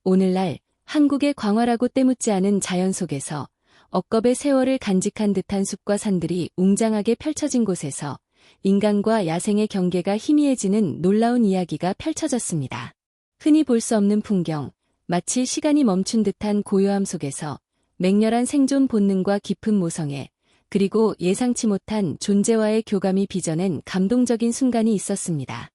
오늘날 한국의 광활하고 때묻지 않은 자연 속에서 억겁의 세월을 간직한 듯한 숲과 산들이 웅장하게 펼쳐진 곳에서 인간과 야생의 경계가 희미해지는 놀라운 이야기가 펼쳐졌습니다. 흔히 볼 수 없는 풍경, 마치 시간이 멈춘 듯한 고요함 속에서 맹렬한 생존 본능과 깊은 모성애, 그리고 예상치 못한 존재와의 교감이 빚어낸 감동적인 순간이 있었습니다.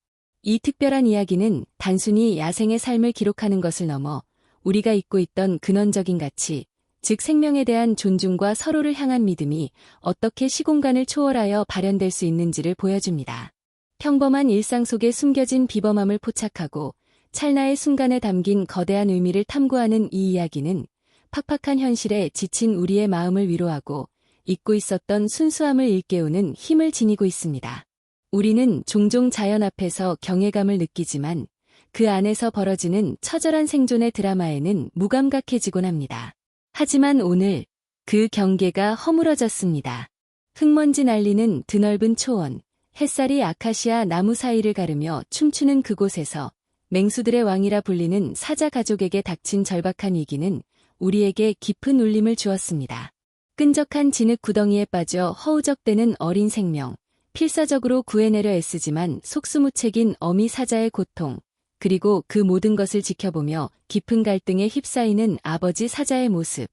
이 특별한 이야기는 단순히 야생의 삶을 기록하는 것을 넘어 우리가 잊고 있던 근원적인 가치, 즉 생명에 대한 존중과 서로를 향한 믿음이 어떻게 시공간을 초월하여 발현될 수 있는지를 보여줍니다. 평범한 일상 속에 숨겨진 비범함을 포착하고 찰나의 순간에 담긴 거대한 의미를 탐구하는 이 이야기는 팍팍한 현실에 지친 우리의 마음을 위로하고 잊고 있었던 순수함을 일깨우는 힘을 지니고 있습니다. 우리는 종종 자연 앞에서 경외감을 느끼지만 그 안에서 벌어지는 처절한 생존의 드라마에는 무감각해지곤 합니다. 하지만 오늘 그 경계가 허물어졌습니다. 흙먼지 날리는 드넓은 초원, 햇살이 아카시아 나무 사이를 가르며 춤추는 그곳에서 맹수들의 왕이라 불리는 사자 가족에게 닥친 절박한 위기는 우리에게 깊은 울림을 주었습니다. 끈적한 진흙 구덩이에 빠져 허우적대는 어린 생명, 필사적으로 구해내려 애쓰지만 속수무책인 어미 사자의 고통, 그리고 그 모든 것을 지켜보며 깊은 갈등에 휩싸이는 아버지 사자의 모습.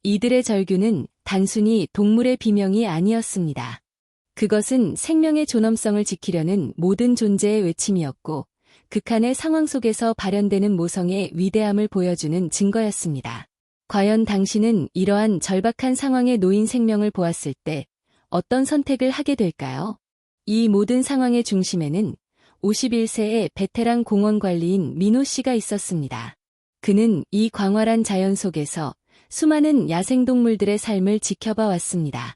이들의 절규는 단순히 동물의 비명이 아니었습니다. 그것은 생명의 존엄성을 지키려는 모든 존재의 외침이었고, 극한의 상황 속에서 발현되는 모성의 위대함을 보여주는 증거였습니다. 과연 당신은 이러한 절박한 상황에 놓인 생명을 보았을 때 어떤 선택을 하게 될까요? 이 모든 상황의 중심에는 51세의 베테랑 공원 관리인 민호 씨가 있었습니다. 그는 이 광활한 자연 속에서 수많은 야생동물들의 삶을 지켜봐 왔습니다.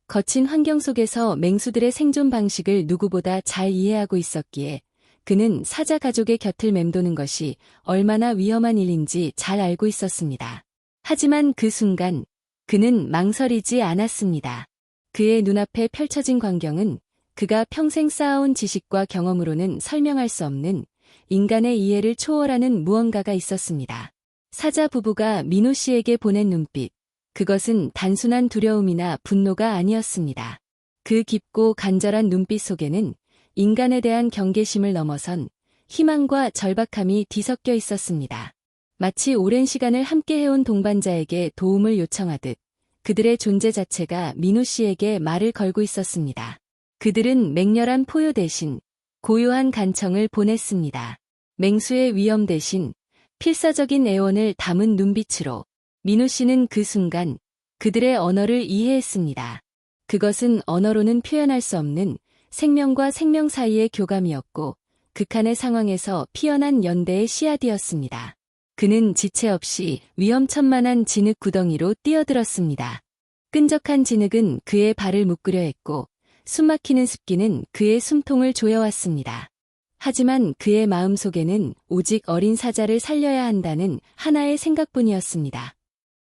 거친 환경 속에서 맹수들의 생존 방식을 누구보다 잘 이해하고 있었기에 그는 사자 가족의 곁을 맴도는 것이 얼마나 위험한 일인지 잘 알고 있었습니다. 하지만 그 순간 그는 망설이지 않았습니다. 그의 눈앞에 펼쳐진 광경은 그가 평생 쌓아온 지식과 경험으로는 설명할 수 없는 인간의 이해를 초월하는 무언가가 있었습니다. 사자 부부가 민호 씨에게 보낸 눈빛, 그것은 단순한 두려움이나 분노가 아니었습니다. 그 깊고 간절한 눈빛 속에는 인간에 대한 경계심을 넘어선 희망과 절박함이 뒤섞여 있었습니다. 마치 오랜 시간을 함께 해온 동반자에게 도움을 요청하듯 그들의 존재 자체가 민호 씨에게 말을 걸고 있었습니다. 그들은 맹렬한 포효 대신 고요한 간청을 보냈습니다. 맹수의 위험 대신 필사적인 애원을 담은 눈빛으로 민호 씨는 그 순간 그들의 언어를 이해했습니다. 그것은 언어로는 표현할 수 없는 생명과 생명 사이의 교감이었고 극한의 상황에서 피어난 연대의 씨앗이었습니다. 그는 지체 없이 위험천만한 진흙 구덩이로 뛰어들었습니다. 끈적한 진흙은 그의 발을 묶으려 했고 숨막히는 습기는 그의 숨통을 조여왔습니다. 하지만 그의 마음속에는 오직 어린 사자를 살려야 한다는 하나의 생각뿐이었습니다.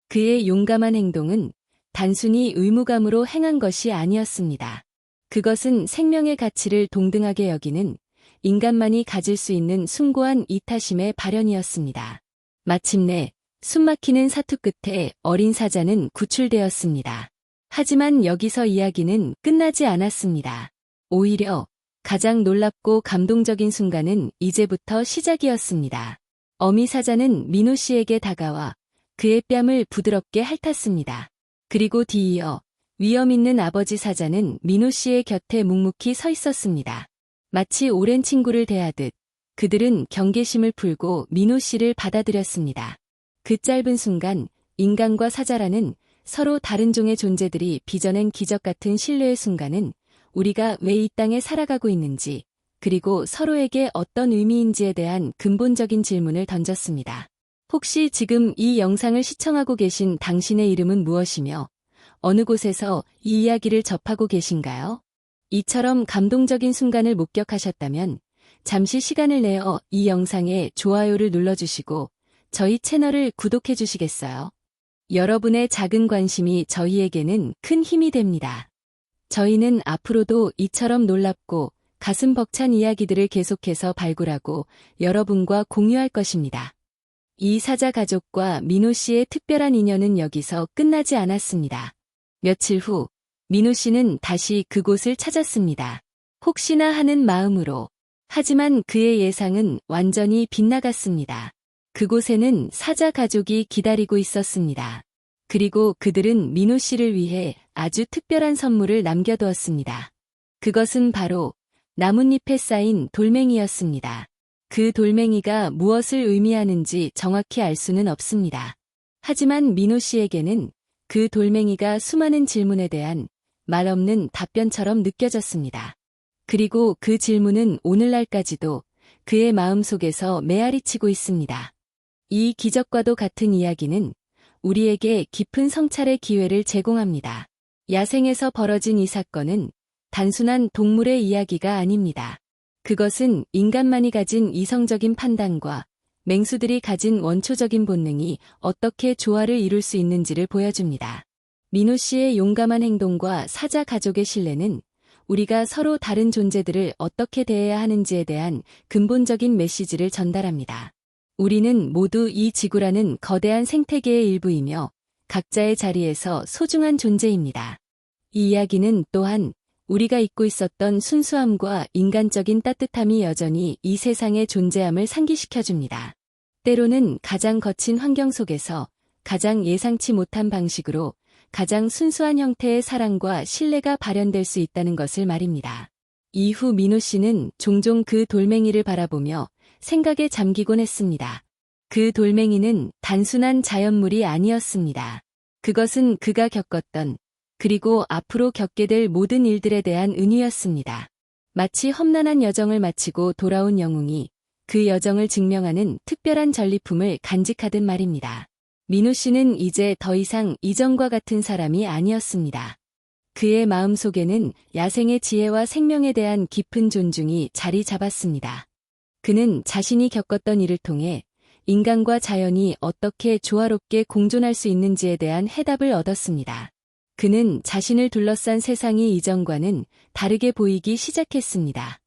그의 용감한 행동은 단순히 의무감으로 행한 것이 아니었습니다. 그것은 생명의 가치를 동등하게 여기는 인간만이 가질 수 있는 숭고한 이타심의 발현이었습니다. 마침내 숨막히는 사투 끝에 어린 사자는 구출되었습니다. 하지만 여기서 이야기는 끝나지 않았습니다. 오히려 가장 놀랍고 감동적인 순간은 이제부터 시작이었습니다. 어미 사자는 민호 씨에게 다가와 그의 뺨을 부드럽게 핥았습니다. 그리고 뒤이어 위험 있는 아버지 사자는 민호 씨의 곁에 묵묵히 서 있었습니다. 마치 오랜 친구를 대하듯 그들은 경계심을 풀고 민호 씨를 받아들였습니다. 그 짧은 순간 인간과 사자라는 서로 다른 종의 존재들이 빚어낸 기적 같은 신뢰의 순간은 우리가 왜 이 땅에 살아가고 있는지 그리고 서로에게 어떤 의미인지에 대한 근본적인 질문을 던졌습니다. 혹시 지금 이 영상을 시청하고 계신 당신의 이름은 무엇이며 어느 곳에서 이 이야기를 접하고 계신가요? 이처럼 감동적인 순간을 목격하셨다면 잠시 시간을 내어 이 영상에 좋아요를 눌러주시고 저희 채널을 구독해 주시겠어요? 여러분의 작은 관심이 저희에게는 큰 힘이 됩니다. 저희는 앞으로도 이처럼 놀랍고 가슴 벅찬 이야기들을 계속해서 발굴하고 여러분과 공유할 것입니다. 이 사자 가족과 민호 씨의 특별한 인연은 여기서 끝나지 않았습니다. 며칠 후 민호 씨는 다시 그곳을 찾았습니다. 혹시나 하는 마음으로. 하지만 그의 예상은 완전히 빗나갔습니다. 그곳에는 사자 가족이 기다리고 있었습니다. 그리고 그들은 민호 씨를 위해 아주 특별한 선물을 남겨두었습니다. 그것은 바로 나뭇잎에 쌓인 돌멩이였습니다. 그 돌멩이가 무엇을 의미하는지 정확히 알 수는 없습니다. 하지만 민호 씨에게는 그 돌멩이가 수많은 질문에 대한 말없는 답변처럼 느껴졌습니다. 그리고 그 질문은 오늘날까지도 그의 마음속에서 메아리치고 있습니다. 이 기적과도 같은 이야기는 우리에게 깊은 성찰의 기회를 제공합니다. 야생에서 벌어진 이 사건은 단순한 동물의 이야기가 아닙니다. 그것은 인간만이 가진 이성적인 판단과 맹수들이 가진 원초적인 본능이 어떻게 조화를 이룰 수 있는지를 보여줍니다. 민호 씨의 용감한 행동과 사자 가족의 신뢰는 우리가 서로 다른 존재들을 어떻게 대해야 하는지에 대한 근본적인 메시지를 전달합니다. 우리는 모두 이 지구라는 거대한 생태계의 일부이며 각자의 자리에서 소중한 존재입니다. 이 이야기는 또한 우리가 잊고 있었던 순수함과 인간적인 따뜻함이 여전히 이 세상의 존재함을 상기시켜줍니다. 때로는 가장 거친 환경 속에서 가장 예상치 못한 방식으로 가장 순수한 형태의 사랑과 신뢰가 발현될 수 있다는 것을 말입니다. 이후 민호 씨는 종종 그 돌멩이를 바라보며 생각에 잠기곤 했습니다. 그 돌멩이는 단순한 자연물이 아니었습니다. 그것은 그가 겪었던 그리고 앞으로 겪게 될 모든 일들에 대한 은유였습니다. 마치 험난한 여정을 마치고 돌아온 영웅이 그 여정을 증명하는 특별한 전리품을 간직하듯 말입니다. 민호 씨는 이제 더 이상 이전과 같은 사람이 아니었습니다. 그의 마음속에는 야생의 지혜와 생명에 대한 깊은 존중이 자리 잡았습니다. 그는 자신이 겪었던 일을 통해 인간과 자연이 어떻게 조화롭게 공존할 수 있는지에 대한 해답을 얻었습니다. 그는 자신을 둘러싼 세상이 이전과는 다르게 보이기 시작했습니다.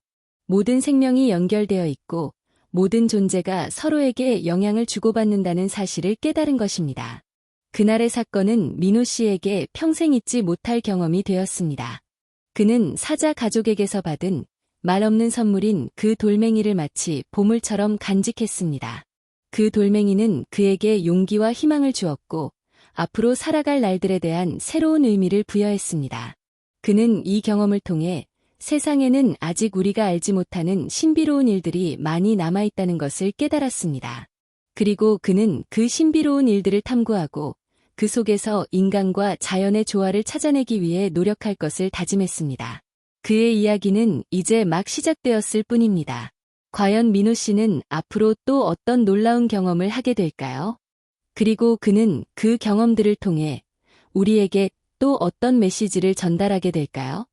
모든 생명이 연결되어 있고 모든 존재가 서로에게 영향을 주고받는다는 사실을 깨달은 것입니다. 그날의 사건은 민호 씨에게 평생 잊지 못할 경험이 되었습니다. 그는 사자 가족에게서 받은 말없는 선물인 그 돌멩이를 마치 보물처럼 간직했습니다. 그 돌멩이는 그에게 용기와 희망을 주었고 앞으로 살아갈 날들에 대한 새로운 의미를 부여했습니다. 그는 이 경험을 통해 세상에는 아직 우리가 알지 못하는 신비로운 일들이 많이 남아있다는 것을 깨달았습니다. 그리고 그는 그 신비로운 일들을 탐구하고 그 속에서 인간과 자연의 조화를 찾아내기 위해 노력할 것을 다짐했습니다. 그의 이야기는 이제 막 시작되었을 뿐입니다. 과연 민호 씨는 앞으로 또 어떤 놀라운 경험을 하게 될까요? 그리고 그는 그 경험들을 통해 우리에게 또 어떤 메시지를 전달하게 될까요?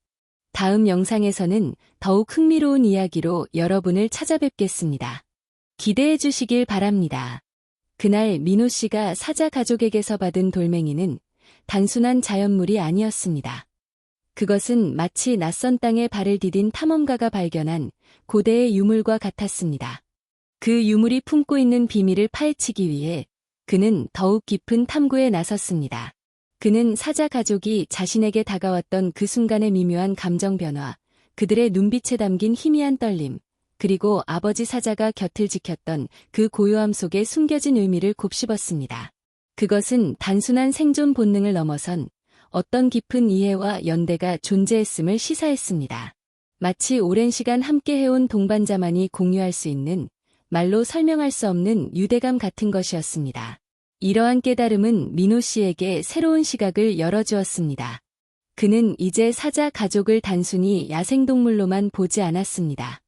다음 영상에서는 더욱 흥미로운 이야기로 여러분을 찾아뵙겠습니다. 기대해 주시길 바랍니다. 그날 민호 씨가 사자 가족에게서 받은 돌멩이는 단순한 자연물이 아니었습니다. 그것은 마치 낯선 땅에 발을 디딘 탐험가가 발견한 고대의 유물과 같았습니다. 그 유물이 품고 있는 비밀을 파헤치기 위해 그는 더욱 깊은 탐구에 나섰습니다. 그는 사자 가족이 자신에게 다가왔던 그 순간의 미묘한 감정 변화, 그들의 눈빛에 담긴 희미한 떨림, 그리고 아버지 사자가 곁을 지켰던 그 고요함 속에 숨겨진 의미를 곱씹었습니다. 그것은 단순한 생존 본능을 넘어선 어떤 깊은 이해와 연대가 존재했음을 시사했습니다. 마치 오랜 시간 함께 해온 동반자만이 공유할 수 있는 말로 설명할 수 없는 유대감 같은 것이었습니다. 이러한 깨달음은 민호 씨에게 새로운 시각을 열어주었습니다. 그는 이제 사자 가족을 단순히 야생동물로만 보지 않았습니다.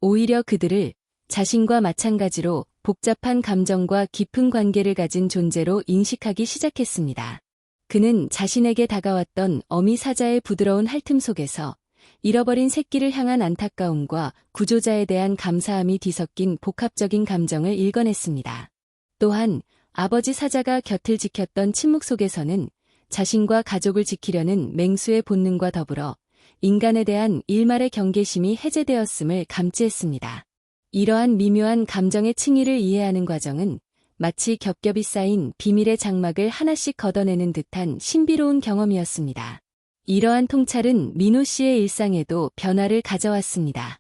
오히려 그들을 자신과 마찬가지로 복잡한 감정과 깊은 관계를 가진 존재로 인식하기 시작했습니다. 그는 자신에게 다가왔던 어미 사자의 부드러운 핥음 속에서 잃어버린 새끼를 향한 안타까움과 구조자에 대한 감사함이 뒤섞인 복합적인 감정을 읽어냈습니다. 또한 아버지 사자가 곁을 지켰던 침묵 속에서는 자신과 가족을 지키려는 맹수의 본능과 더불어 인간에 대한 일말의 경계심이 해제되었음을 감지했습니다. 이러한 미묘한 감정의 층위를 이해하는 과정은 마치 겹겹이 쌓인 비밀의 장막을 하나씩 걷어내는 듯한 신비로운 경험이었습니다. 이러한 통찰은 민호 씨의 일상에도 변화를 가져왔습니다.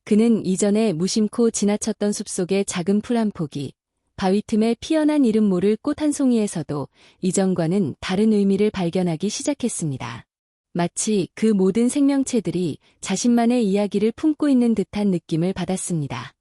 그는 이전에 무심코 지나쳤던 숲속의 작은 풀 한 포기, 바위 틈에 피어난 이름 모를 꽃 한 송이에서도 이전과는 다른 의미를 발견하기 시작했습니다. 마치 그 모든 생명체들이 자신만의 이야기를 품고 있는 듯한 느낌을 받았습니다.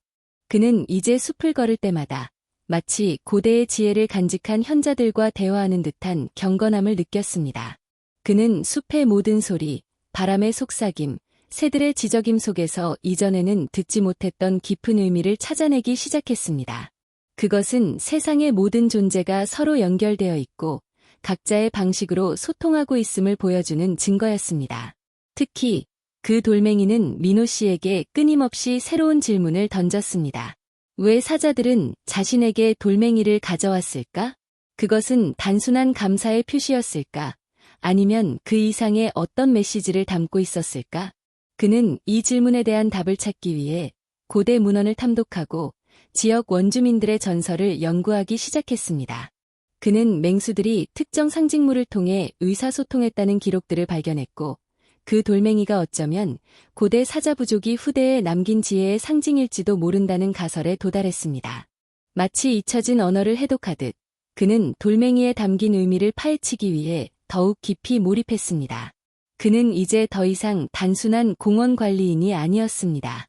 그는 이제 숲을 걸을 때마다 마치 고대의 지혜를 간직한 현자들과 대화하는 듯한 경건함을 느꼈습니다. 그는 숲의 모든 소리, 바람의 속삭임, 새들의 지저김 속에서 이전에는 듣지 못했던 깊은 의미를 찾아내기 시작했습니다. 그것은 세상의 모든 존재가 서로 연결되어 있고 각자의 방식으로 소통하고 있음을 보여주는 증거였습니다. 특히 그 돌멩이는 민호 씨에게 끊임없이 새로운 질문을 던졌습니다. 왜 사자들은 자신에게 돌멩이를 가져왔을까? 그것은 단순한 감사의 표시였을까? 아니면 그 이상의 어떤 메시지를 담고 있었을까? 그는 이 질문에 대한 답을 찾기 위해 고대 문헌을 탐독하고 지역 원주민들의 전설을 연구하기 시작했습니다. 그는 맹수들이 특정 상징물을 통해 의사소통했다는 기록들을 발견했고 그 돌멩이가 어쩌면 고대 사자 부족이 후대에 남긴 지혜의 상징일지도 모른다는 가설에 도달했습니다. 마치 잊혀진 언어를 해독하듯 그는 돌멩이에 담긴 의미를 파헤치기 위해 더욱 깊이 몰입했습니다. 그는 이제 더 이상 단순한 공원 관리인이 아니었습니다.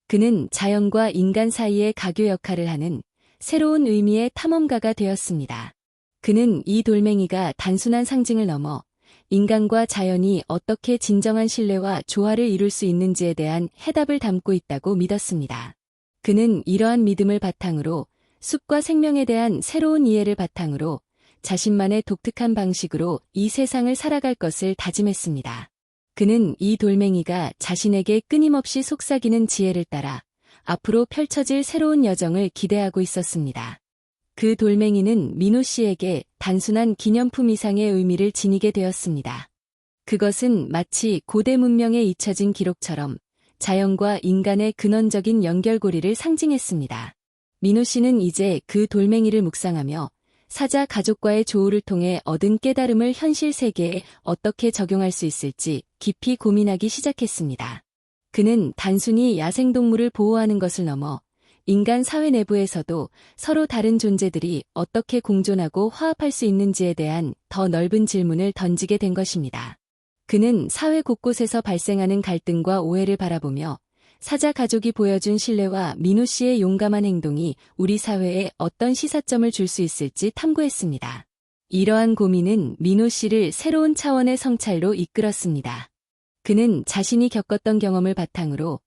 그는 자연과 인간 사이의 가교 역할을 하는 새로운 의미의 탐험가가 되었습니다. 그는 이 돌멩이가 단순한 상징을 넘어 인간과 자연이 어떻게 진정한 신뢰와 조화를 이룰 수 있는지에 대한 해답을 담고 있다고 믿었습니다. 그는 이러한 믿음을 바탕으로 숲과 생명에 대한 새로운 이해를 바탕으로 자신만의 독특한 방식으로 이 세상을 살아갈 것을 다짐했습니다. 그는 이 돌멩이가 자신에게 끊임없이 속삭이는 지혜를 따라 앞으로 펼쳐질 새로운 여정을 기대하고 있었습니다. 그 돌멩이는 민호 씨에게 단순한 기념품 이상의 의미를 지니게 되었습니다. 그것은 마치 고대 문명에 잊혀진 기록처럼 자연과 인간의 근원적인 연결고리를 상징했습니다. 민호 씨는 이제 그 돌멩이를 묵상하며 사자 가족과의 조우를 통해 얻은 깨달음을 현실 세계에 어떻게 적용할 수 있을지 깊이 고민하기 시작했습니다. 그는 단순히 야생동물을 보호하는 것을 넘어 인간 사회 내부에서도 서로 다른 존재들이 어떻게 공존하고 화합할 수 있는지에 대한 더 넓은 질문을 던지게 된 것입니다. 그는 사회 곳곳에서 발생하는 갈등과 오해를 바라보며 사자 가족이 보여준 신뢰와 민호 씨의 용감한 행동이 우리 사회에 어떤 시사점을 줄 수 있을지 탐구했습니다. 이러한 고민은 민호 씨를 새로운 차원의 성찰로 이끌었습니다. 그는 자신이 겪었던 경험을 바탕으로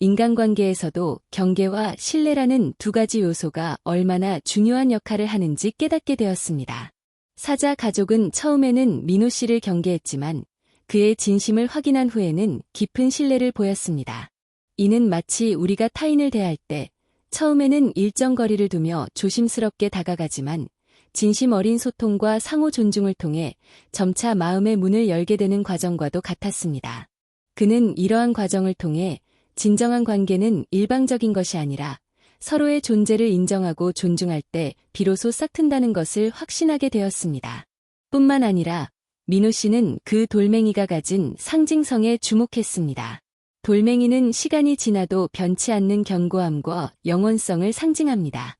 인간관계에서도 경계와 신뢰라는 두 가지 요소가 얼마나 중요한 역할을 하는지 깨닫게 되었습니다. 사자 가족은 처음에는 민호 씨를 경계했지만 그의 진심을 확인한 후에는 깊은 신뢰를 보였습니다. 이는 마치 우리가 타인을 대할 때 처음에는 일정 거리를 두며 조심스럽게 다가가지만 진심 어린 소통과 상호 존중을 통해 점차 마음의 문을 열게 되는 과정과도 같았습니다. 그는 이러한 과정을 통해 진정한 관계는 일방적인 것이 아니라 서로의 존재를 인정하고 존중할 때 비로소 싹튼다는 것을 확신하게 되었습니다. 뿐만 아니라 민호 씨는 그 돌멩이가 가진 상징성에 주목했습니다. 돌멩이는 시간이 지나도 변치 않는 견고함과 영원성을 상징합니다.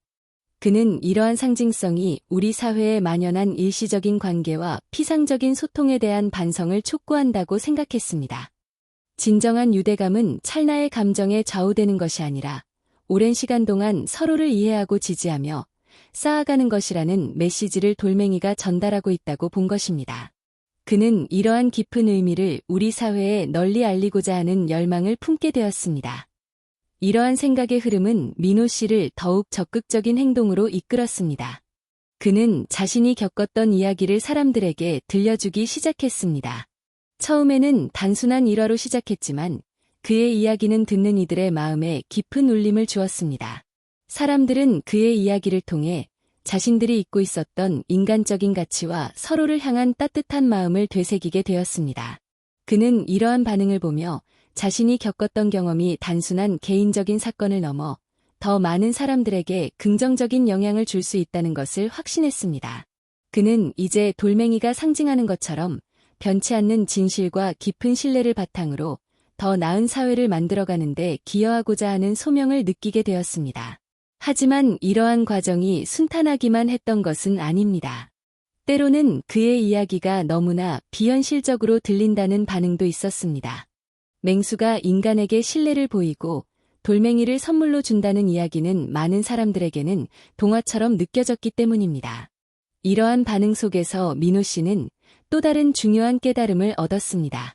그는 이러한 상징성이 우리 사회에 만연한 일시적인 관계와 피상적인 소통에 대한 반성을 촉구한다고 생각했습니다. 진정한 유대감은 찰나의 감정에 좌우되는 것이 아니라 오랜 시간 동안 서로를 이해하고 지지하며 쌓아가는 것이라는 메시지를 돌멩이가 전달하고 있다고 본 것입니다. 그는 이러한 깊은 의미를 우리 사회에 널리 알리고자 하는 열망을 품게 되었습니다. 이러한 생각의 흐름은 민호 씨를 더욱 적극적인 행동으로 이끌었습니다. 그는 자신이 겪었던 이야기를 사람들에게 들려주기 시작했습니다. 처음에는 단순한 일화로 시작했지만 그의 이야기는 듣는 이들의 마음에 깊은 울림을 주었습니다. 사람들은 그의 이야기를 통해 자신들이 잊고 있었던 인간적인 가치와 서로를 향한 따뜻한 마음을 되새기게 되었습니다. 그는 이러한 반응을 보며 자신이 겪었던 경험이 단순한 개인적인 사건을 넘어 더 많은 사람들에게 긍정적인 영향을 줄 수 있다는 것을 확신했습니다. 그는 이제 돌멩이가 상징하는 것처럼 변치 않는 진실과 깊은 신뢰를 바탕으로 더 나은 사회를 만들어가는데 기여하고자 하는 소명을 느끼게 되었습니다. 하지만 이러한 과정이 순탄하기만 했던 것은 아닙니다. 때로는 그의 이야기가 너무나 비현실적으로 들린다는 반응도 있었습니다. 맹수가 인간에게 신뢰를 보이고 돌멩이를 선물로 준다는 이야기는 많은 사람들에게는 동화처럼 느껴졌기 때문입니다. 이러한 반응 속에서 민호 씨는 또 다른 중요한 깨달음을 얻었습니다.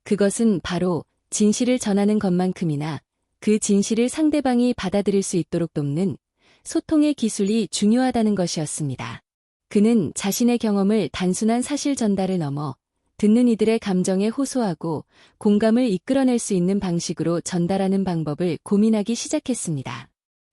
그것은 바로 진실을 전하는 것만큼이나 그 진실을 상대방이 받아들일 수 있도록 돕는 소통의 기술이 중요하다는 것이었습니다. 그는 자신의 경험을 단순한 사실 전달을 넘어 듣는 이들의 감정에 호소하고 공감을 이끌어낼 수 있는 방식으로 전달하는 방법을 고민하기 시작했습니다.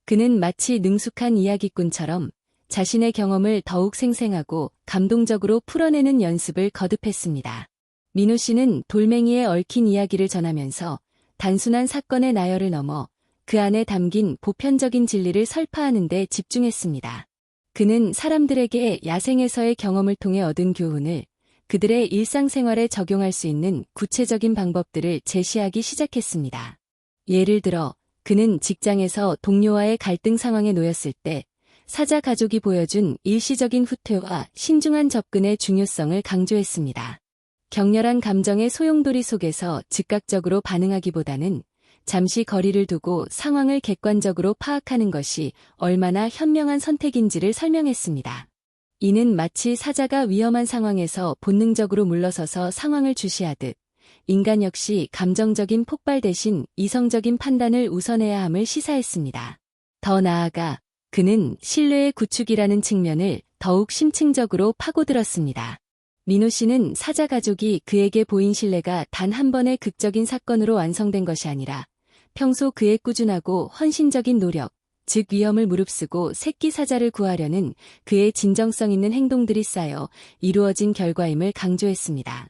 그는 마치 능숙한 이야기꾼처럼 자신의 경험을 더욱 생생하고 감동적으로 풀어내는 연습을 거듭했습니다. 민호 씨는 돌멩이에 얽힌 이야기를 전하면서 단순한 사건의 나열을 넘어 그 안에 담긴 보편적인 진리를 설파하는 데 집중했습니다. 그는 사람들에게 야생에서의 경험을 통해 얻은 교훈을 그들의 일상생활에 적용할 수 있는 구체적인 방법들을 제시하기 시작했습니다. 예를 들어 그는 직장에서 동료와의 갈등 상황에 놓였을 때 사자 가족이 보여준 일시적인 후퇴와 신중한 접근의 중요성을 강조했습니다. 격렬한 감정의 소용돌이 속에서 즉각적으로 반응하기보다는 잠시 거리를 두고 상황을 객관적으로 파악하는 것이 얼마나 현명한 선택인지를 설명했습니다. 이는 마치 사자가 위험한 상황에서 본능적으로 물러서서 상황을 주시하듯 인간 역시 감정적인 폭발 대신 이성적인 판단을 우선해야 함을 시사했습니다. 더 나아가 그는 신뢰의 구축이라는 측면을 더욱 심층적으로 파고들었습니다. 민호 씨는 사자 가족이 그에게 보인 신뢰가 단 한 번의 극적인 사건으로 완성된 것이 아니라 평소 그의 꾸준하고 헌신적인 노력, 즉 위험을 무릅쓰고 새끼 사자를 구하려는 그의 진정성 있는 행동들이 쌓여 이루어진 결과임을 강조했습니다.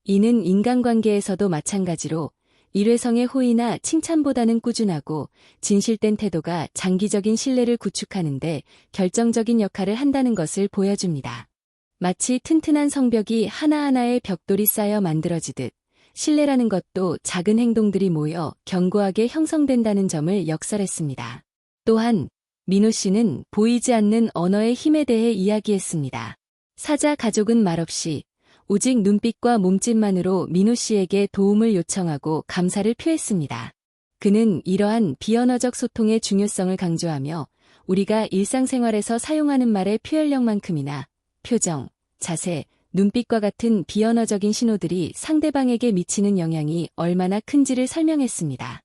이는 인간관계에서도 마찬가지로 일회성의 호의나 칭찬보다는 꾸준하고 진실된 태도가 장기적인 신뢰를 구축하는데 결정적인 역할을 한다는 것을 보여줍니다. 마치 튼튼한 성벽이 하나하나의 벽돌이 쌓여 만들어지듯 신뢰라는 것도 작은 행동들이 모여 견고하게 형성된다는 점을 역설했습니다. 또한 민호 씨는 보이지 않는 언어의 힘에 대해 이야기했습니다. 사자 가족은 말없이 오직 눈빛과 몸짓만으로 민호 씨에게 도움을 요청하고 감사를 표했습니다. 그는 이러한 비언어적 소통의 중요성을 강조하며 우리가 일상생활에서 사용하는 말의 표현력만큼이나 표정, 자세, 눈빛과 같은 비언어적인 신호들이 상대방에게 미치는 영향이 얼마나 큰지를 설명했습니다.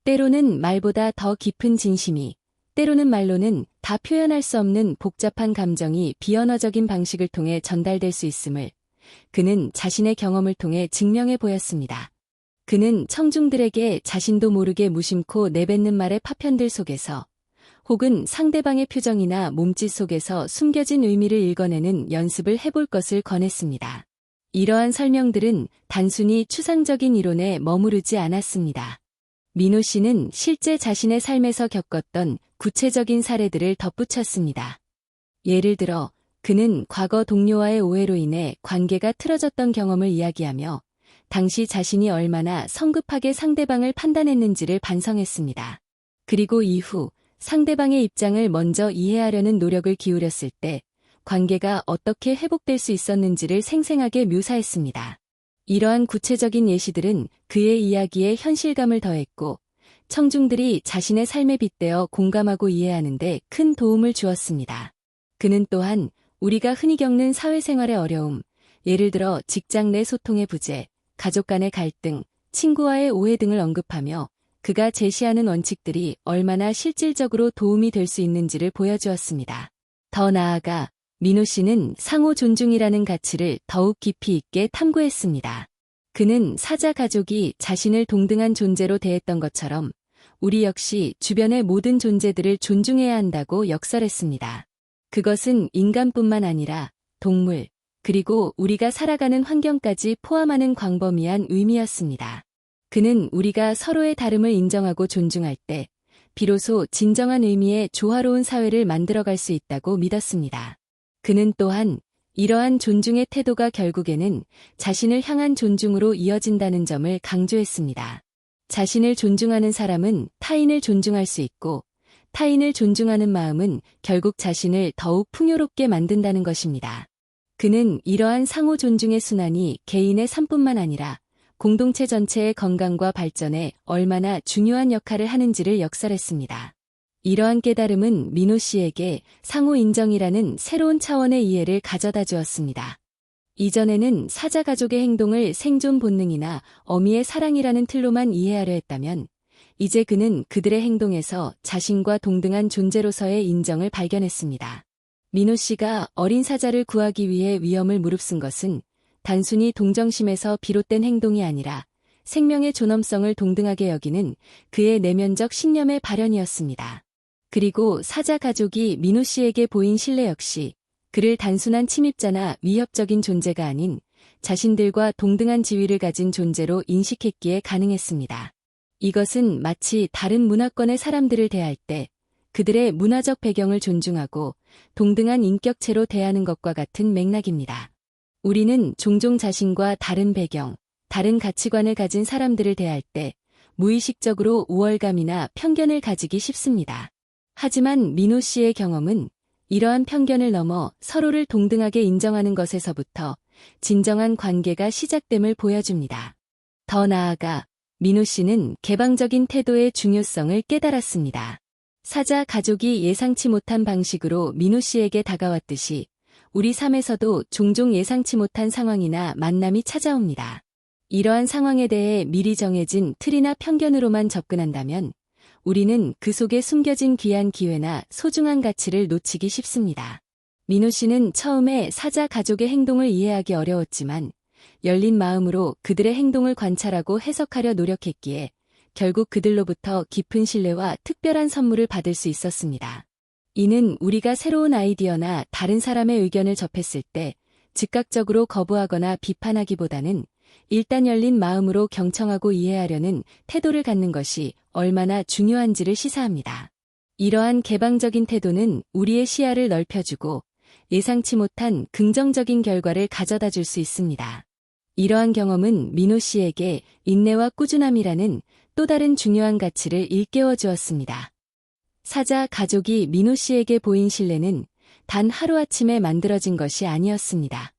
때로는 말보다 더 깊은 진심이, 때로는 말로는 다 표현할 수 없는 복잡한 감정이 비언어적인 방식을 통해 전달될 수 있음을 그는 자신의 경험을 통해 증명해 보였습니다. 그는 청중들에게 자신도 모르게 무심코 내뱉는 말의 파편들 속에서 혹은 상대방의 표정이나 몸짓 속에서 숨겨진 의미를 읽어내는 연습을 해볼 것을 권했습니다. 이러한 설명들은 단순히 추상적인 이론에 머무르지 않았습니다. 민호 씨는 실제 자신의 삶에서 겪었던 구체적인 사례들을 덧붙였습니다. 예를 들어 그는 과거 동료와의 오해로 인해 관계가 틀어졌던 경험을 이야기하며 당시 자신이 얼마나 성급하게 상대방을 판단했는지를 반성했습니다. 그리고 이후 상대방의 입장을 먼저 이해하려는 노력을 기울였을 때 관계가 어떻게 회복될 수 있었는지를 생생하게 묘사했습니다. 이러한 구체적인 예시들은 그의 이야기에 현실감을 더했고 청중들이 자신의 삶에 빗대어 공감하고 이해하는 데 큰 도움을 주었습니다. 그는 또한 우리가 흔히 겪는 사회생활의 어려움, 예를 들어 직장 내 소통의 부재, 가족 간의 갈등, 친구와의 오해 등을 언급하며 그가 제시하는 원칙들이 얼마나 실질적으로 도움이 될 수 있는지를 보여주었습니다. 더 나아가 민호 씨는 상호 존중이라는 가치를 더욱 깊이 있게 탐구했습니다. 그는 사자 가족이 자신을 동등한 존재로 대했던 것처럼 우리 역시 주변의 모든 존재들을 존중해야 한다고 역설했습니다. 그것은 인간뿐만 아니라 동물, 그리고 우리가 살아가는 환경까지 포함하는 광범위한 의미였습니다. 그는 우리가 서로의 다름을 인정하고 존중할 때 비로소 진정한 의미의 조화로운 사회를 만들어갈 수 있다고 믿었습니다. 그는 또한 이러한 존중의 태도가 결국에는 자신을 향한 존중으로 이어진다는 점을 강조했습니다. 자신을 존중하는 사람은 타인을 존중할 수 있고 타인을 존중하는 마음은 결국 자신을 더욱 풍요롭게 만든다는 것입니다. 그는 이러한 상호 존중의 순환이 개인의 삶뿐만 아니라 공동체 전체의 건강과 발전에 얼마나 중요한 역할을 하는지를 역설했습니다. 이러한 깨달음은 민호 씨에게 상호 인정이라는 새로운 차원의 이해를 가져다 주었습니다. 이전에는 사자 가족의 행동을 생존 본능이나 어미의 사랑이라는 틀로만 이해하려 했다면 이제 그는 그들의 행동에서 자신과 동등한 존재로서의 인정을 발견했습니다. 민호 씨가 어린 사자를 구하기 위해 위험을 무릅쓴 것은 단순히 동정심에서 비롯된 행동이 아니라 생명의 존엄성을 동등하게 여기는 그의 내면적 신념의 발현이었습니다. 그리고 사자 가족이 민호 씨에게 보인 신뢰 역시 그를 단순한 침입자나 위협적인 존재가 아닌 자신들과 동등한 지위를 가진 존재로 인식했기에 가능했습니다. 이것은 마치 다른 문화권의 사람들을 대할 때 그들의 문화적 배경을 존중하고 동등한 인격체로 대하는 것과 같은 맥락입니다. 우리는 종종 자신과 다른 배경, 다른 가치관을 가진 사람들을 대할 때 무의식적으로 우월감이나 편견을 가지기 쉽습니다. 하지만 민호 씨의 경험은 이러한 편견을 넘어 서로를 동등하게 인정하는 것에서부터 진정한 관계가 시작됨을 보여줍니다. 더 나아가 민호 씨는 개방적인 태도의 중요성을 깨달았습니다. 사자 가족이 예상치 못한 방식으로 민호 씨에게 다가왔듯이 우리 삶에서도 종종 예상치 못한 상황이나 만남이 찾아옵니다. 이러한 상황에 대해 미리 정해진 틀이나 편견으로만 접근한다면 우리는 그 속에 숨겨진 귀한 기회나 소중한 가치를 놓치기 쉽습니다. 민호 씨는 처음에 사자 가족의 행동을 이해하기 어려웠지만 열린 마음으로 그들의 행동을 관찰하고 해석하려 노력했기에 결국 그들로부터 깊은 신뢰와 특별한 선물을 받을 수 있었습니다. 이는 우리가 새로운 아이디어나 다른 사람의 의견을 접했을 때 즉각적으로 거부하거나 비판하기보다는 일단 열린 마음으로 경청하고 이해하려는 태도를 갖는 것이 얼마나 중요한지를 시사합니다. 이러한 개방적인 태도는 우리의 시야를 넓혀주고 예상치 못한 긍정적인 결과를 가져다 줄 수 있습니다. 이러한 경험은 민호 씨에게 인내와 꾸준함이라는 또 다른 중요한 가치를 일깨워 주었습니다. 사자 가족이 민호 씨에게 보인 신뢰는 단 하루아침에 만들어진 것이 아니었습니다.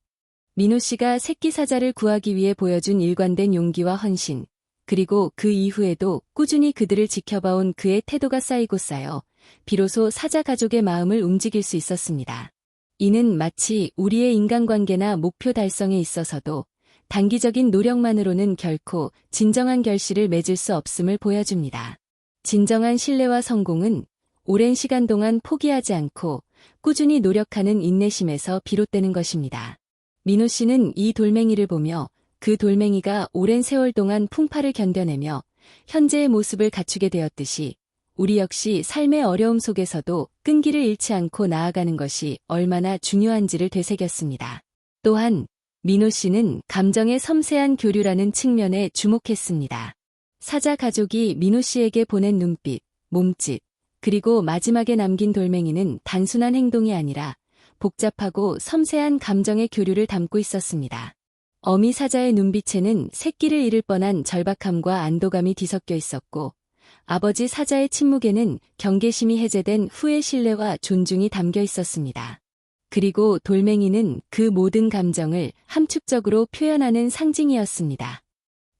민호 씨가 새끼 사자를 구하기 위해 보여준 일관된 용기와 헌신, 그리고 그 이후에도 꾸준히 그들을 지켜봐온 그의 태도가 쌓이고 쌓여 비로소 사자 가족의 마음을 움직일 수 있었습니다. 이는 마치 우리의 인간관계나 목표 달성에 있어서도 단기적인 노력만으로는 결코 진정한 결실을 맺을 수 없음을 보여줍니다. 진정한 신뢰와 성공은 오랜 시간 동안 포기하지 않고 꾸준히 노력하는 인내심에서 비롯되는 것입니다. 민호 씨는 이 돌멩이를 보며 그 돌멩이가 오랜 세월 동안 풍파를 견뎌내며 현재의 모습을 갖추게 되었듯이 우리 역시 삶의 어려움 속에서도 끈기를 잃지 않고 나아가는 것이 얼마나 중요한지를 되새겼습니다. 또한 민호 씨는 감정의 섬세한 교류라는 측면에 주목했습니다. 사자 가족이 민호 씨에게 보낸 눈빛, 몸짓, 그리고 마지막에 남긴 돌멩이는 단순한 행동이 아니라 복잡하고 섬세한 감정의 교류를 담고 있었습니다. 어미 사자의 눈빛에는 새끼를 잃을 뻔한 절박함과 안도감이 뒤섞여 있었고, 아버지 사자의 침묵에는 경계심이 해제된 후의 신뢰와 존중이 담겨 있었습니다. 그리고 돌멩이는 그 모든 감정을 함축적으로 표현하는 상징이었습니다.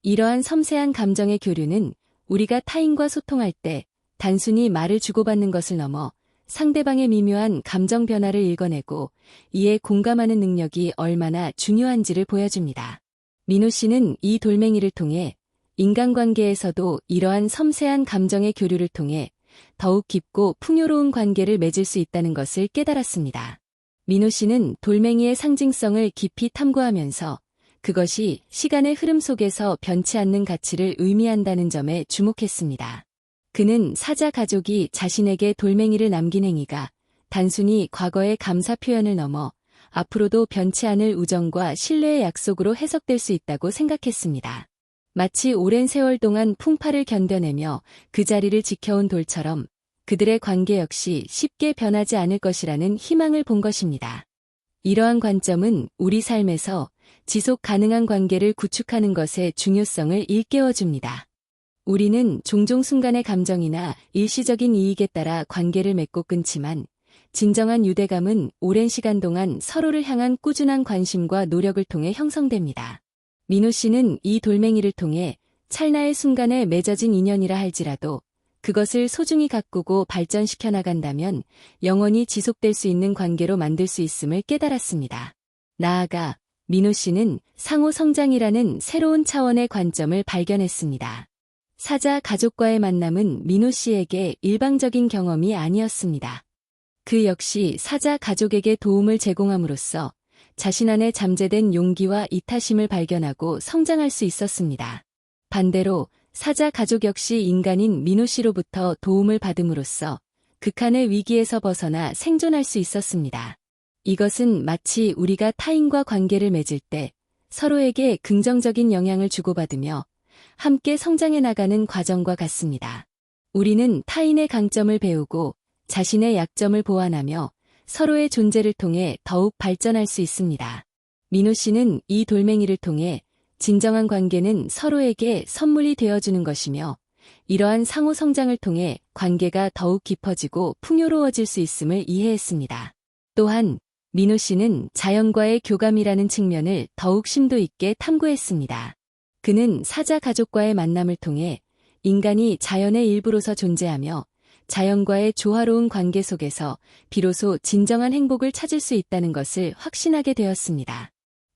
이러한 섬세한 감정의 교류는 우리가 타인과 소통할 때 단순히 말을 주고받는 것을 넘어 상대방의 미묘한 감정 변화를 읽어내고 이에 공감하는 능력이 얼마나 중요한지를 보여줍니다. 민호 씨는 이 돌멩이를 통해 인간관계에서도 이러한 섬세한 감정의 교류를 통해 더욱 깊고 풍요로운 관계를 맺을 수 있다는 것을 깨달았습니다. 민호 씨는 돌멩이의 상징성을 깊이 탐구하면서 그것이 시간의 흐름 속에서 변치 않는 가치를 의미한다는 점에 주목했습니다. 그는 사자 가족이 자신에게 돌멩이를 남긴 행위가 단순히 과거의 감사 표현을 넘어 앞으로도 변치 않을 우정과 신뢰의 약속으로 해석될 수 있다고 생각했습니다. 마치 오랜 세월 동안 풍파를 견뎌내며 그 자리를 지켜온 돌처럼 그들의 관계 역시 쉽게 변하지 않을 것이라는 희망을 본 것입니다. 이러한 관점은 우리 삶에서 지속 가능한 관계를 구축하는 것의 중요성을 일깨워줍니다. 우리는 종종 순간의 감정이나 일시적인 이익에 따라 관계를 맺고 끊지만 진정한 유대감은 오랜 시간 동안 서로를 향한 꾸준한 관심과 노력을 통해 형성됩니다. 민호 씨는 이 돌멩이를 통해 찰나의 순간에 맺어진 인연이라 할지라도 그것을 소중히 가꾸고 발전시켜 나간다면 영원히 지속될 수 있는 관계로 만들 수 있음을 깨달았습니다. 나아가 민호 씨는 상호 성장이라는 새로운 차원의 관점을 발견했습니다. 사자 가족과의 만남은 민호 씨에게 일방적인 경험이 아니었습니다. 그 역시 사자 가족에게 도움을 제공함으로써 자신 안에 잠재된 용기와 이타심을 발견하고 성장할 수 있었습니다. 반대로 사자 가족 역시 인간인 민호 씨로부터 도움을 받음으로써 극한의 위기에서 벗어나 생존할 수 있었습니다. 이것은 마치 우리가 타인과 관계를 맺을 때 서로에게 긍정적인 영향을 주고받으며 함께 성장해 나가는 과정과 같습니다. 우리는 타인의 강점을 배우고 자신의 약점을 보완하며 서로의 존재를 통해 더욱 발전할 수 있습니다. 민호 씨는 이 돌멩이를 통해 진정한 관계는 서로에게 선물이 되어주는 것이며 이러한 상호 성장을 통해 관계가 더욱 깊어지고 풍요로워질 수 있음을 이해했습니다. 또한 민호 씨는 자연과의 교감이라는 측면을 더욱 심도 있게 탐구했습니다. 그는 사자 가족과의 만남을 통해 인간이 자연의 일부로서 존재하며 자연과의 조화로운 관계 속에서 비로소 진정한 행복을 찾을 수 있다는 것을 확신하게 되었습니다.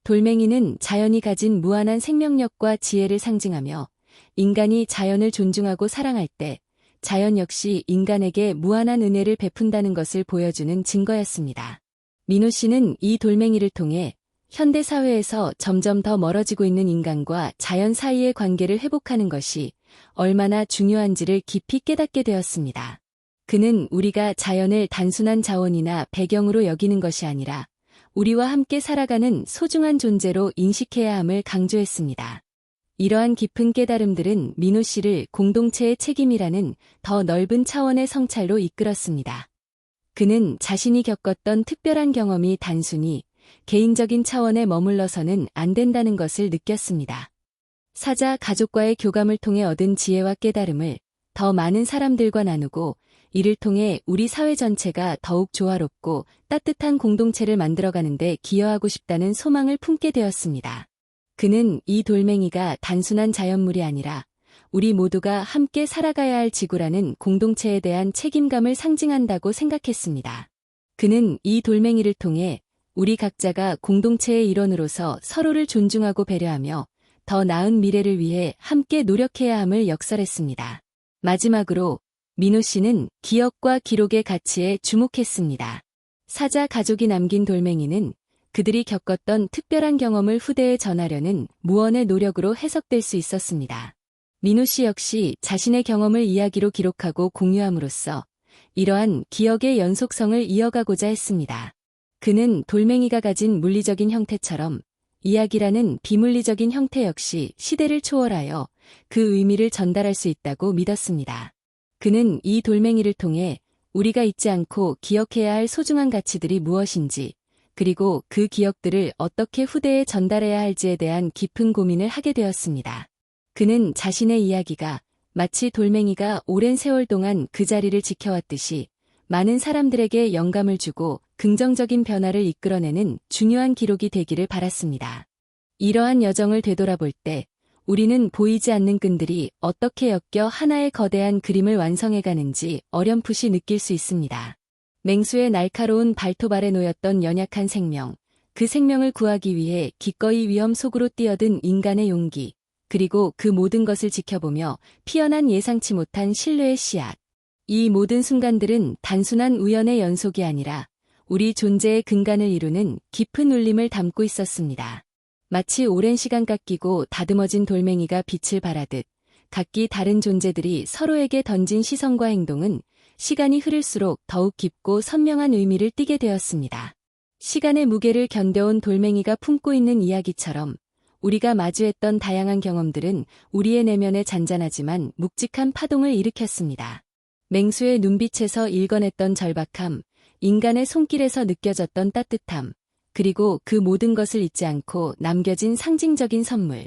돌멩이는 자연이 가진 무한한 생명력과 지혜를 상징하며 인간이 자연을 존중하고 사랑할 때 자연 역시 인간에게 무한한 은혜를 베푼다는 것을 보여주는 증거였습니다. 민호 씨는 이 돌멩이를 통해 현대 사회에서 점점 더 멀어지고 있는 인간과 자연 사이의 관계를 회복하는 것이 얼마나 중요한지를 깊이 깨닫게 되었습니다. 그는 우리가 자연을 단순한 자원이나 배경으로 여기는 것이 아니라 우리와 함께 살아가는 소중한 존재로 인식해야 함을 강조했습니다. 이러한 깊은 깨달음들은 민호 씨를 공동체의 책임이라는 더 넓은 차원의 성찰로 이끌었습니다. 그는 자신이 겪었던 특별한 경험이 단순히 개인적인 차원에 머물러서는 안 된다는 것을 느꼈습니다. 사자 가족과의 교감을 통해 얻은 지혜와 깨달음을 더 많은 사람들과 나누고 이를 통해 우리 사회 전체가 더욱 조화롭고 따뜻한 공동체를 만들어가는 데 기여하고 싶다는 소망을 품게 되었습니다. 그는 이 돌멩이가 단순한 자연물이 아니라 우리 모두가 함께 살아가야 할 지구라는 공동체에 대한 책임감을 상징한다고 생각했습니다. 그는 이 돌멩이를 통해 우리 각자가 공동체의 일원으로서 서로를 존중하고 배려하며 더 나은 미래를 위해 함께 노력해야 함을 역설했습니다. 마지막으로 민호 씨는 기억과 기록의 가치에 주목했습니다. 사자 가족이 남긴 돌멩이는 그들이 겪었던 특별한 경험을 후대에 전하려는 무언의 노력으로 해석될 수 있었습니다. 민호 씨 역시 자신의 경험을 이야기로 기록하고 공유함으로써 이러한 기억의 연속성을 이어가고자 했습니다. 그는 돌멩이가 가진 물리적인 형태처럼 이야기라는 비물리적인 형태 역시 시대를 초월하여 그 의미를 전달할 수 있다고 믿었습니다. 그는 이 돌멩이를 통해 우리가 잊지 않고 기억해야 할 소중한 가치들이 무엇인지, 그리고 그 기억들을 어떻게 후대에 전달해야 할지에 대한 깊은 고민을 하게 되었습니다. 그는 자신의 이야기가 마치 돌멩이가 오랜 세월 동안 그 자리를 지켜왔듯이 많은 사람들에게 영감을 주고 긍정적인 변화를 이끌어내는 중요한 기록이 되기를 바랐습니다. 이러한 여정을 되돌아볼 때 우리는 보이지 않는 끈들이 어떻게 엮여 하나의 거대한 그림을 완성해가는지 어렴풋이 느낄 수 있습니다. 맹수의 날카로운 발톱 아래 놓였던 연약한 생명, 그 생명을 구하기 위해 기꺼이 위험 속으로 뛰어든 인간의 용기, 그리고 그 모든 것을 지켜보며 피어난 예상치 못한 신뢰의 씨앗. 이 모든 순간들은 단순한 우연의 연속이 아니라 우리 존재의 근간을 이루는 깊은 울림을 담고 있었습니다. 마치 오랜 시간 깎이고 다듬어진 돌멩이가 빛을 발하듯 각기 다른 존재들이 서로에게 던진 시선과 행동은 시간이 흐를수록 더욱 깊고 선명한 의미를 띠게 되었습니다. 시간의 무게를 견뎌온 돌멩이가 품고 있는 이야기처럼 우리가 마주했던 다양한 경험들은 우리의 내면에 잔잔하지만 묵직한 파동을 일으켰습니다. 맹수의 눈빛에서 일궈냈던 절박함, 인간의 손길에서 느껴졌던 따뜻함, 그리고 그 모든 것을 잊지 않고 남겨진 상징적인 선물.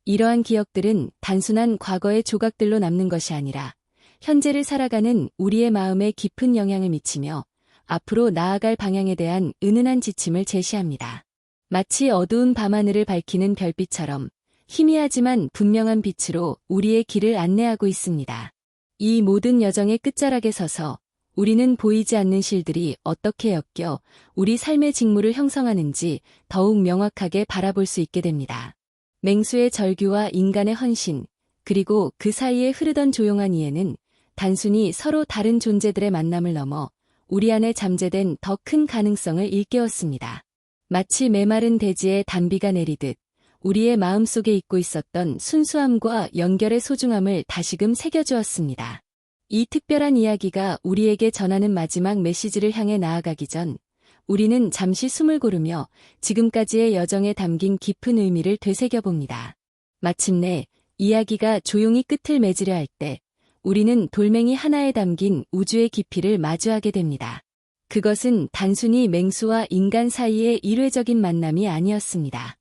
이러한 기억들은 단순한 과거의 조각들로 남는 것이 아니라 현재를 살아가는 우리의 마음에 깊은 영향을 미치며 앞으로 나아갈 방향에 대한 은은한 지침을 제시합니다. 마치 어두운 밤하늘을 밝히는 별빛처럼 희미하지만 분명한 빛으로 우리의 길을 안내하고 있습니다. 이 모든 여정의 끝자락에 서서 우리는 보이지 않는 실들이 어떻게 엮여 우리 삶의 직무를 형성하는지 더욱 명확하게 바라볼 수 있게 됩니다. 맹수의 절규와 인간의 헌신, 그리고 그 사이에 흐르던 조용한 이해는 단순히 서로 다른 존재들의 만남을 넘어 우리 안에 잠재된 더 큰 가능성을 일깨웠습니다. 마치 메마른 대지에 단비가 내리듯 우리의 마음속에 잊고 있었던 순수함과 연결의 소중함을 다시금 새겨주었습니다. 이 특별한 이야기가 우리에게 전하는 마지막 메시지를 향해 나아가기 전 우리는 잠시 숨을 고르며 지금까지의 여정에 담긴 깊은 의미를 되새겨봅니다. 마침내 이야기가 조용히 끝을 맺으려 할 때 우리는 돌멩이 하나에 담긴 우주의 깊이를 마주하게 됩니다. 그것은 단순히 맹수와 인간 사이의 일회적인 만남이 아니었습니다.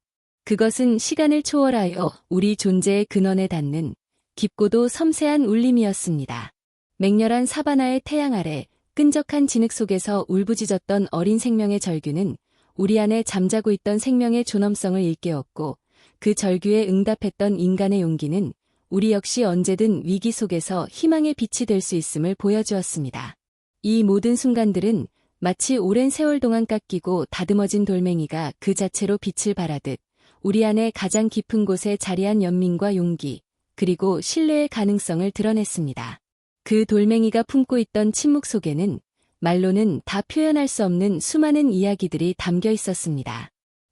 그것은 시간을 초월하여 우리 존재의 근원에 닿는 깊고도 섬세한 울림이었습니다. 맹렬한 사바나의 태양 아래 끈적한 진흙 속에서 울부짖었던 어린 생명의 절규는 우리 안에 잠자고 있던 생명의 존엄성을 일깨웠고 그 절규에 응답했던 인간의 용기는 우리 역시 언제든 위기 속에서 희망의 빛이 될 수 있음을 보여주었습니다. 이 모든 순간들은 마치 오랜 세월 동안 깎이고 다듬어진 돌멩이가 그 자체로 빛을 발하듯 우리 안에 가장 깊은 곳에 자리한 연민과 용기, 그리고 신뢰의 가능성을 드러냈습니다. 그 돌멩이가 품고 있던 침묵 속에는 말로는 다 표현할 수 없는 수많은 이야기들이 담겨 있었습니다.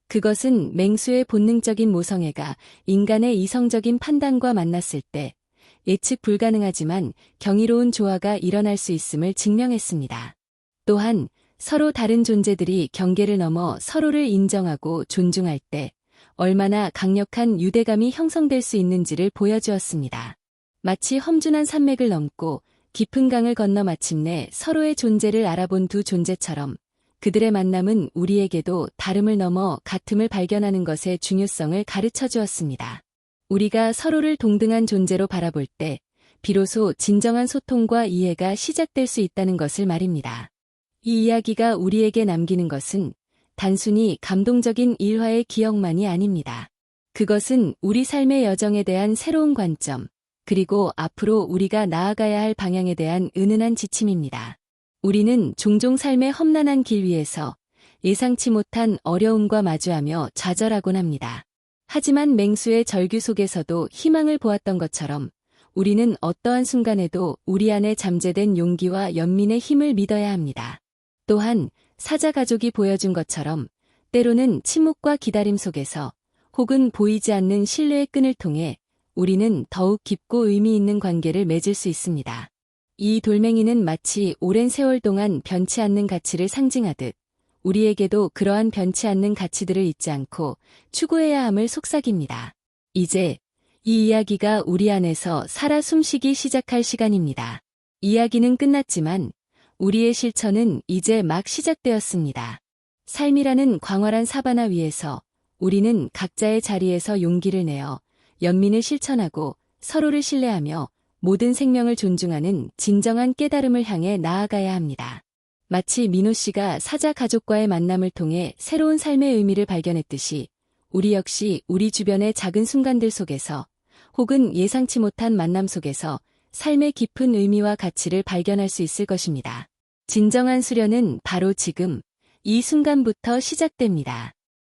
그것은 맹수의 본능적인 모성애가 인간의 이성적인 판단과 만났을 때 예측 불가능하지만 경이로운 조화가 일어날 수 있음을 증명했습니다. 또한 서로 다른 존재들이 경계를 넘어 서로를 인정하고 존중할 때 얼마나 강력한 유대감이 형성될 수 있는지를 보여주었습니다. 마치 험준한 산맥을 넘고 깊은 강을 건너 마침내 서로의 존재를 알아본 두 존재처럼 그들의 만남은 우리에게도 다름을 넘어 같음을 발견하는 것의 중요성을 가르쳐 주었습니다. 우리가 서로를 동등한 존재로 바라볼 때 비로소 진정한 소통과 이해가 시작될 수 있다는 것을 말입니다. 이 이야기가 우리에게 남기는 것은 단순히 감동적인 일화의 기억만이 아닙니다. 그것은 우리 삶의 여정에 대한 새로운 관점, 그리고 앞으로 우리가 나아가야 할 방향에 대한 은은한 지침입니다. 우리는 종종 삶의 험난한 길 위에서 예상치 못한 어려움과 마주하며 좌절하곤 합니다. 하지만 맹수의 절규 속에서도 희망을 보았던 것처럼 우리는 어떠한 순간에도 우리 안에 잠재된 용기와 연민의 힘을 믿어야 합니다. 또한 사자 가족이 보여준 것처럼 때로는 침묵과 기다림 속에서 혹은 보이지 않는 신뢰의 끈을 통해 우리는 더욱 깊고 의미 있는 관계를 맺을 수 있습니다. 이 돌멩이는 마치 오랜 세월 동안 변치 않는 가치를 상징하듯 우리에게도 그러한 변치 않는 가치들을 잊지 않고 추구해야 함을 속삭입니다. 이제 이 이야기가 우리 안에서 살아 숨쉬기 시작할 시간입니다. 이야기는 끝났지만 우리의 실천은 이제 막 시작되었습니다. 삶이라는 광활한 사바나 위에서 우리는 각자의 자리에서 용기를 내어 연민을 실천하고 서로를 신뢰하며 모든 생명을 존중하는 진정한 깨달음을 향해 나아가야 합니다. 마치 민호 씨가 사자 가족과의 만남을 통해 새로운 삶의 의미를 발견했듯이 우리 역시 우리 주변의 작은 순간들 속에서 혹은 예상치 못한 만남 속에서 삶의 깊은 의미와 가치를 발견할 수 있을 것입니다. 진정한 수련은 바로 지금, 이 순간부터 시작됩니다.